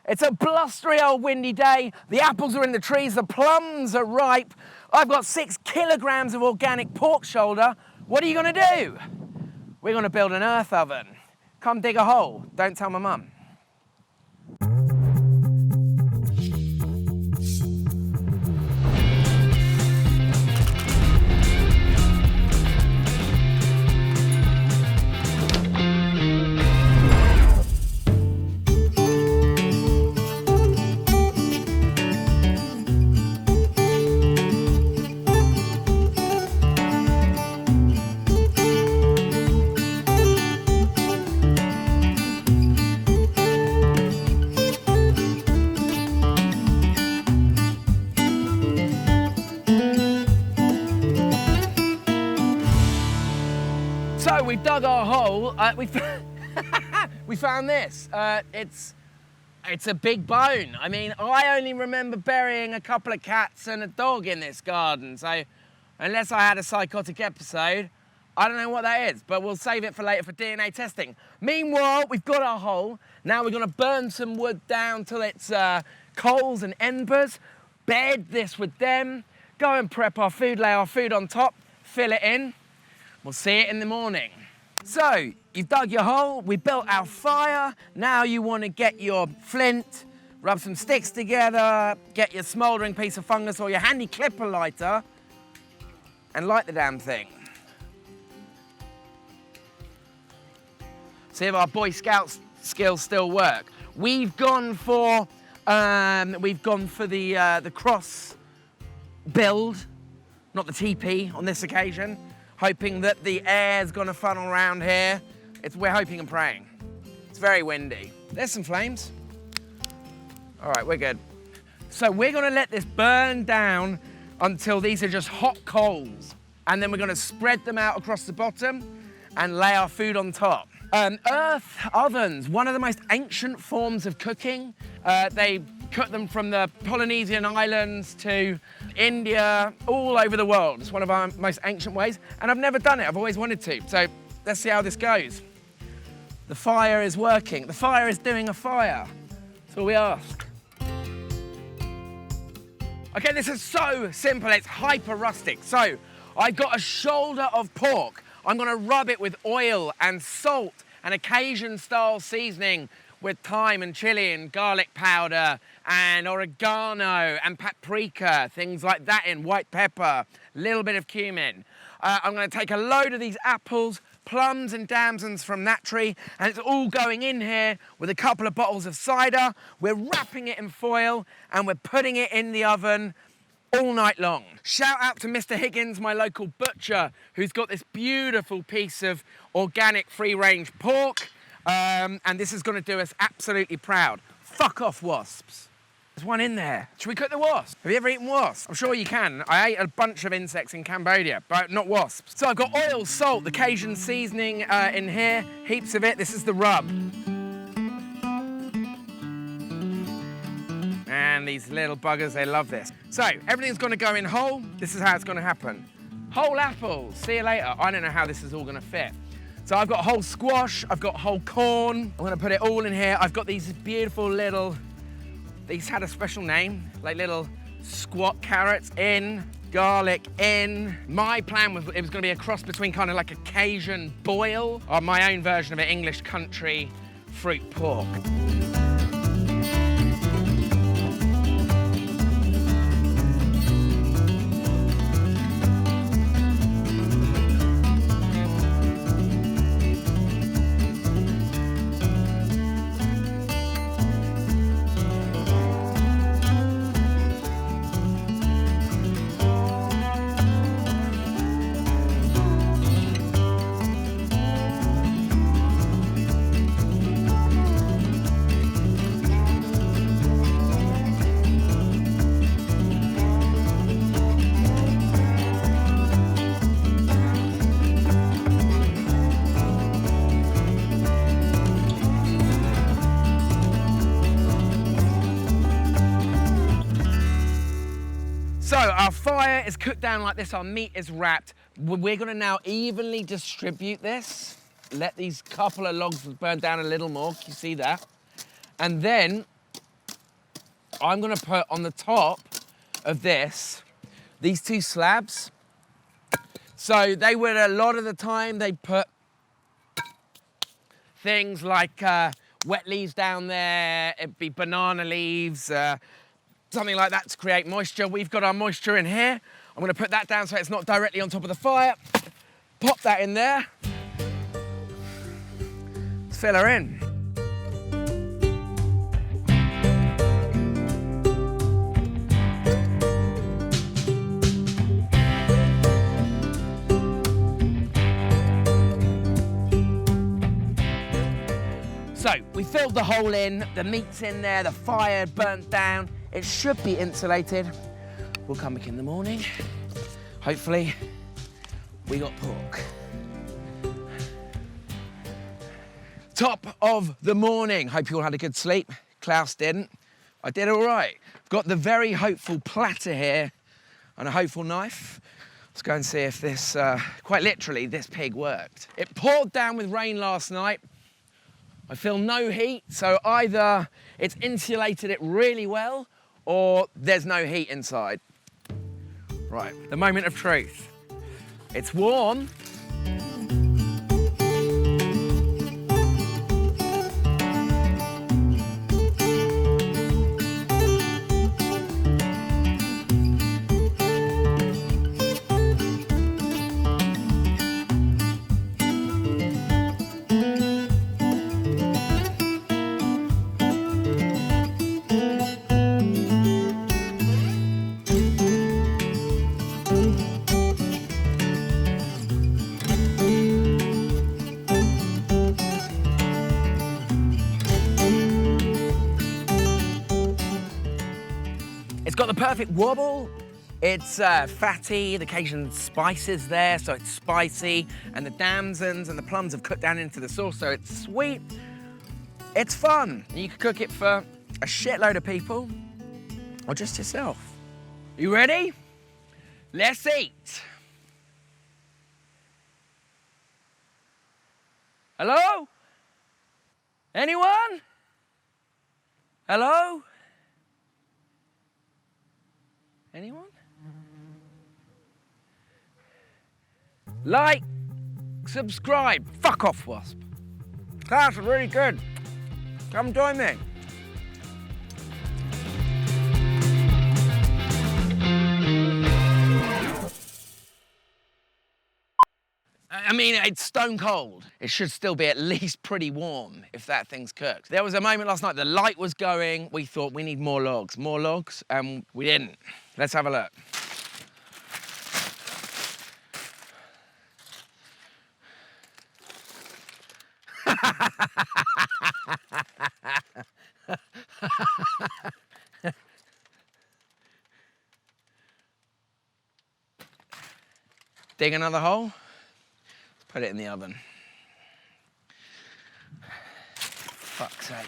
It's a blustery old windy day. The apples are in the trees, the plums are ripe. I've got 6 kilograms of organic pork shoulder. What are you gonna do? We're gonna build an earth oven. Come dig a hole, don't tell my mum. So we've dug our hole. We found this. It's a big bone. I mean, I only remember burying a couple of cats and a dog in this garden. So unless I had a psychotic episode, I don't know what that is, but we'll save it for later for DNA testing. Meanwhile, we've got our hole. Now we're gonna burn some wood down till it's coals and embers, bed this with them, go and prep our food, lay our food on top, fill it in. We'll see it in the morning. So, you've dug your hole, we built our fire. Now you want to get your flint, rub some sticks together, get your smouldering piece of fungus or your handy clipper lighter, and light the damn thing. See if our Boy Scout skills still work. We've gone for the cross build, not the TP on this occasion. Hoping that the air's gonna funnel around here. We're hoping and praying. It's very windy. There's some flames. All right, we're good. So we're gonna let this burn down until these are just hot coals. And then we're gonna spread them out across the bottom and lay our food on top. Earth ovens, one of the most ancient forms of cooking. They cook them from the Polynesian islands to India, all over the world. It's one of our most ancient ways, and I've never done it. I've always wanted to, so let's see how this goes. The fire is working. The fire is doing a fire. That's all we ask. Okay, this is so simple, it's hyper rustic. So, I've got a shoulder of pork. I'm gonna rub it with oil and salt and Cajun-style seasoning with thyme and chili and garlic powder and oregano and paprika, things like that in, white pepper, a little bit of cumin. I'm gonna take a load of these apples, plums and damsons from that tree, and it's all going in here with a couple of bottles of cider. We're wrapping it in foil and we're putting it in the oven all night long. Shout out to Mr. Higgins, my local butcher, who's got this beautiful piece of organic free-range pork. And this is gonna do us absolutely proud. Fuck off, wasps. There's one in there. Should we cook the wasp? Have you ever eaten wasps? I'm sure you can. I ate a bunch of insects in Cambodia, but not wasps. So I've got oil, salt, the Cajun seasoning in here, heaps of it. This is the rub. And these little buggers, they love this. So everything's gonna go in whole. This is how it's gonna happen. Whole apples, see you later. I don't know how this is all gonna fit. So I've got whole squash, I've got whole corn. I'm gonna put it all in here. I've got these beautiful little, these had a special name, like little squat carrots in, garlic in. My plan was it was gonna be a cross between kind of like a Cajun boil or my own version of an English country fruit pork. So our fire is cooked down like this, our meat is wrapped. We're gonna now evenly distribute this. Let these couple of logs burn down a little more, can you see that? And then I'm gonna put on the top of this, these two slabs. So they would, a lot of the time, they put things like wet leaves down there, it'd be banana leaves, something like that to create moisture. We've got our moisture in here. I'm gonna put that down so it's not directly on top of the fire. Pop that in there. Let's fill her in. So, we filled the hole in, the meat's in there, the fire burnt down. It should be insulated. We'll come back in the morning. Hopefully, we got pork. Top of the morning. Hope you all had a good sleep. Klaus didn't. I did all right. Got the very hopeful platter here and a hopeful knife. Let's go and see if this, quite literally, this pig worked. It poured down with rain last night. I feel no heat, so either it's insulated it really well or there's no heat inside. Right, the moment of truth. It's warm. It's got the perfect wobble. It's fatty, the Cajun spices there, so it's spicy, and the damsons and the plums have cooked down into the sauce, so it's sweet. It's fun. You can cook it for a shitload of people, or just yourself. You ready? Let's eat. Hello? Anyone? Hello? Anyone? Like, subscribe. Fuck off, Wasp. That's really good. Come join me. I mean, it's stone cold. It should still be at least pretty warm if that thing's cooked. There was a moment last night, the light was going. We thought we need more logs, and we didn't. Let's have a look. Dig another hole. Put it in the oven. Fuck's sake.